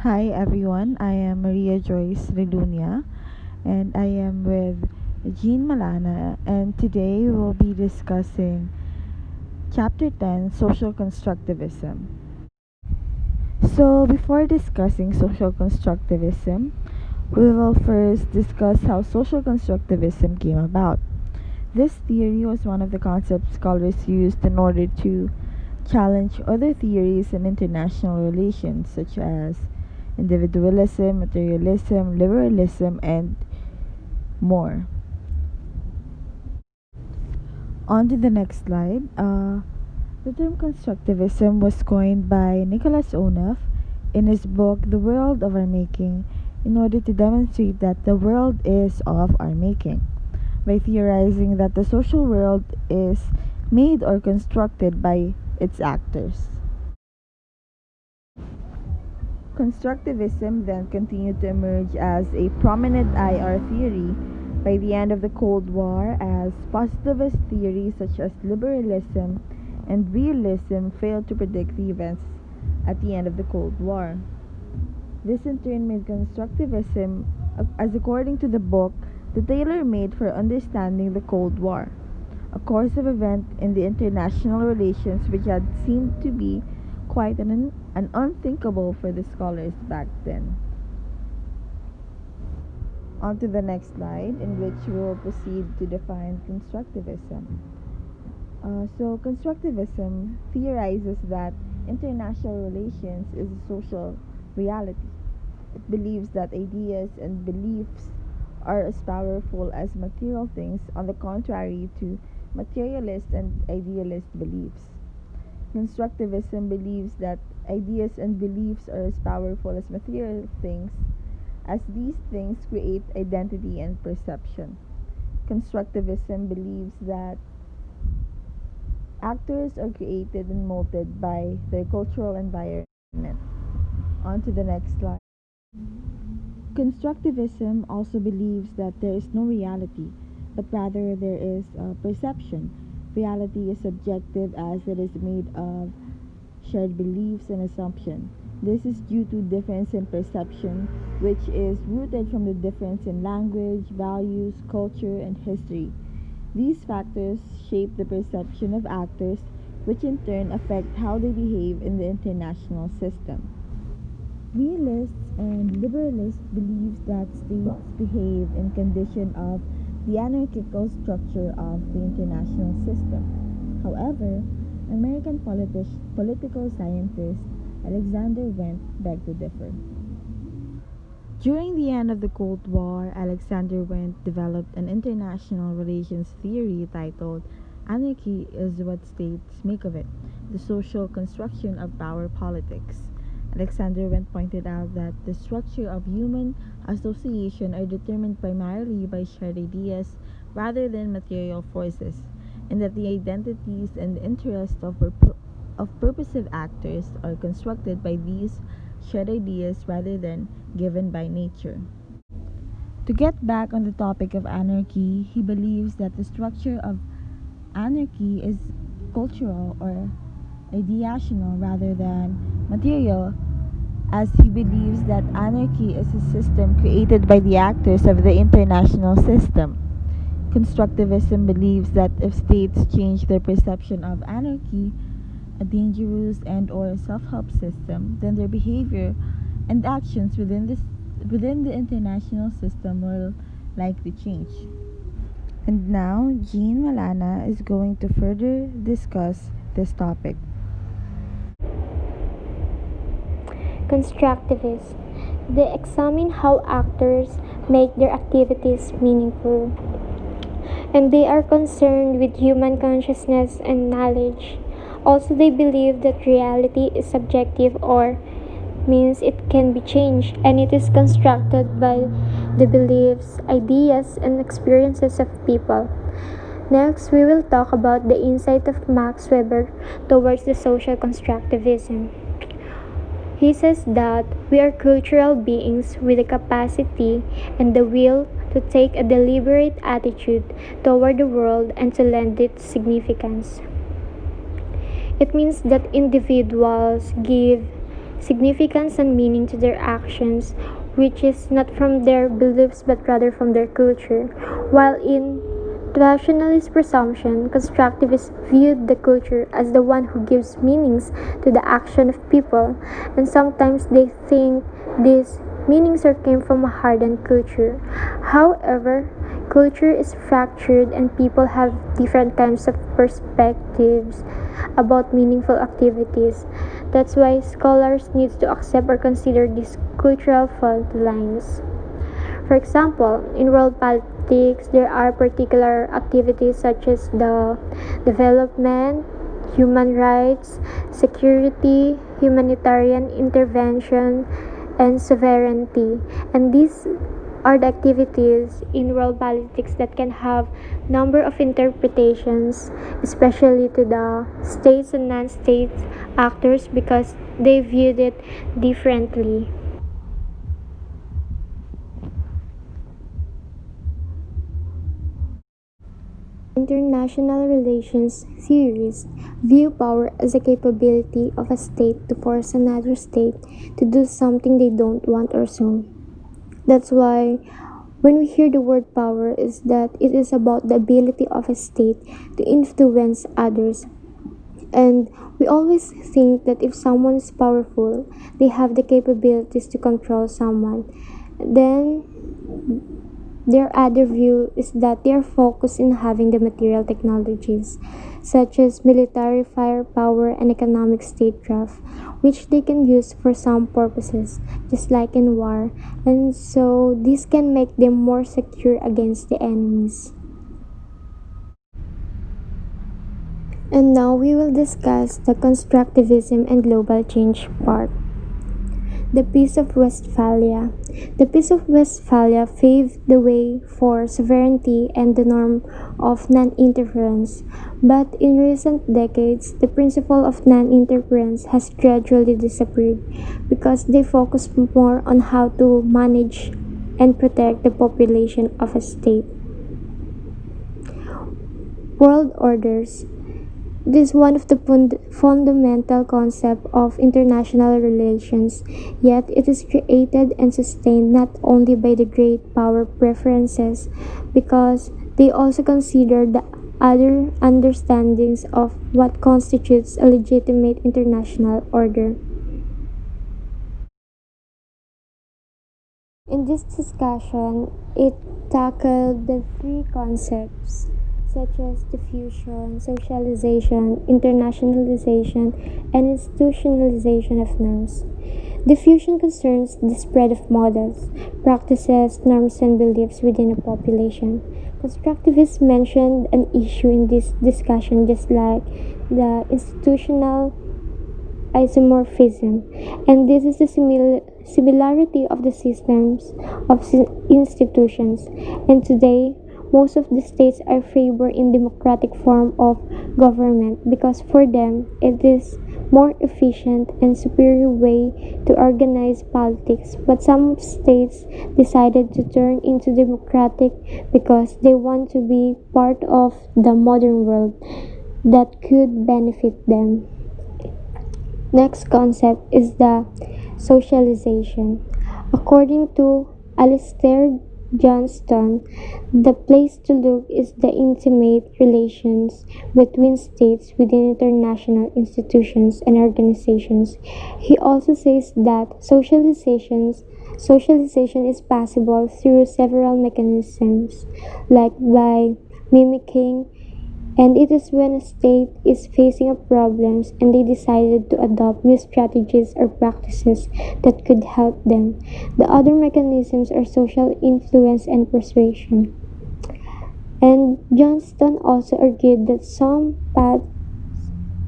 Hi everyone, I am Joyce Relunia and I am with Malana, and today we'll be discussing Chapter 10, Social Constructivism. So before discussing social constructivism, we will first discuss how social constructivism came about. This theory was one of the concepts scholars used in order to challenge other theories in international relations such as individualism, materialism, liberalism, and more. On to the next slide. The term constructivism was coined by Nicholas Oneff in his book The World of Our Making in order to demonstrate that the world is of our making, by theorizing that the social world is made or constructed by its actors. Constructivism then continued to emerge as a prominent IR theory by the end of the Cold War, as positivist theories such as liberalism and realism failed to predict the events at the end of the Cold War. This in turn made constructivism, as according to the book, the tailor-made for understanding the Cold War, a course of event in the international relations which had seemed to be quite an unthinkable for the scholars back then. On to the next slide, in which we will proceed to define constructivism. Constructivism theorizes that international relations is a social reality. It believes that ideas and beliefs are as powerful as material things, on the contrary to materialist and idealist beliefs. Constructivism believes that ideas and beliefs are as powerful as material things, as these things create identity and perception. Constructivism believes that actors are created and molded by their cultural environment. On to the next slide. Constructivism also believes that there is no reality, but rather there is a perception. Reality is subjective as it is made of shared beliefs and assumptions. This is due to difference in perception, which is rooted from the difference in language, values, culture, and history. These factors shape the perception of actors, which in turn affect how they behave in the international system. Realists and liberalists believe that states behave in condition of the anarchical structure of the international system. However, American political scientist Alexander Wendt begged to differ. During the end of the Cold War, Alexander Wendt developed an international relations theory titled Anarchy is What States Make of It, the Social Construction of Power Politics. Alexander Wendt pointed out that the structure of human association are determined primarily by shared ideas rather than material forces, and that the identities and interests of purposive actors are constructed by these shared ideas rather than given by nature. To get back on the topic of anarchy, he believes that the structure of anarchy is cultural or ideational rather than material, as he believes that anarchy is a system created by the actors of the international system. Constructivism believes that if states change their perception of anarchy, a dangerous and or self-help system, then their behavior and actions within the international system will likely change. And now, Malana is going to further discuss this topic. Constructivists. They examine how actors make their activities meaningful, and they are concerned with human consciousness and knowledge. Also, they believe that reality is subjective or means it can be changed, and it is constructed by the beliefs, ideas, and experiences of people. Next, we will talk about the insight of Max Weber towards the social constructivism. He says that we are cultural beings with the capacity and the will to take a deliberate attitude toward the world and to lend it significance. It means that individuals give significance and meaning to their actions, which is not from their beliefs but rather from their culture. While in rationalist presumption, constructivists viewed the culture as the one who gives meanings to the action of people, and sometimes they think these meanings are came from a hardened culture. However, culture is fractured and people have different kinds of perspectives about meaningful activities. That's why scholars need to accept or consider these cultural fault lines. For example, in world politics, there are particular activities such as the development, human rights, security, humanitarian intervention, and sovereignty. And these are the activities in world politics that can have number of interpretations, especially to the states and non-state actors because they viewed it differently. International relations theorists view power as a capability of a state to force another state to do something they don't want or so. That's why when we hear the word power is that it is about the ability of a state to influence others. And we always think that if someone is powerful, they have the capabilities to control someone. Then their other view is that they are focused in having the material technologies, such as military firepower and economic statecraft, which they can use for some purposes, just like in war, and so this can make them more secure against the enemies. And now we will discuss the constructivism and global change part. The Peace of Westphalia. The Peace of Westphalia paved the way for sovereignty and the norm of non-interference. But in recent decades, the principle of non-interference has gradually disappeared because they focus more on how to manage and protect the population of a state. World orders. It is one of the fundamental concepts of international relations, yet it is created and sustained not only by the great power preferences, because they also consider the other understandings of what constitutes a legitimate international order. In this discussion, it tackled the three concepts such as diffusion, socialization, internationalization, and institutionalization of norms. Diffusion concerns the spread of models, practices, norms, and beliefs within a population. Constructivists mentioned an issue in this discussion just like the institutional isomorphism, and this is the similarity of the systems of institutions. And today, most of the states are favor in democratic form of government because for them it is more efficient and superior way to organize politics. But some states decided to turn into democratic because they want to be part of the modern world that could benefit them. Next concept is the socialization. According to Alistair Johnston, the place to look is the intimate relations between states within international institutions and organizations. He also says that socialization is possible through several mechanisms, like by mimicking, and it is when a state is facing a problems and they decided to adopt new strategies or practices that could help them. The other mechanisms are social influence and persuasion. And Johnston also argued that some paths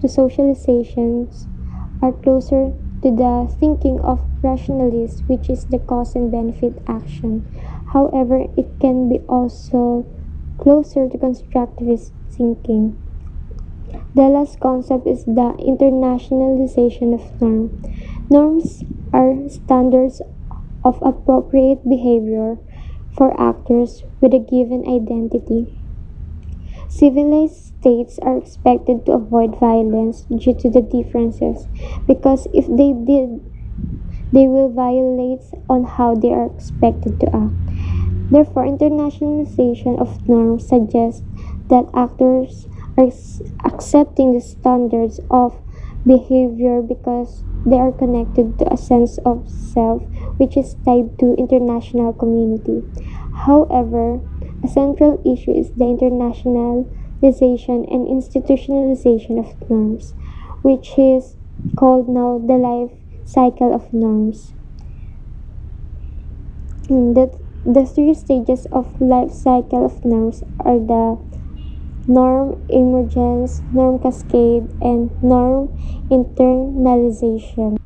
to socializations are closer to the thinking of rationalists, which is the cause and benefit action. However, it can be also closer to constructivist thinking. The last concept is the internationalization of norm. Norms are standards of appropriate behavior for actors with a given identity. Civilized states are expected to avoid violence due to the differences because if they did, they will violate on how they are expected to act. Therefore, internationalization of norms suggests that actors are accepting the standards of behavior because they are connected to a sense of self which is tied to international community. However, a central issue is the internationalization and institutionalization of norms, which is called now the life cycle of norms. The three stages of life cycle of norms are the norm emergence, norm cascade, and norm internalization.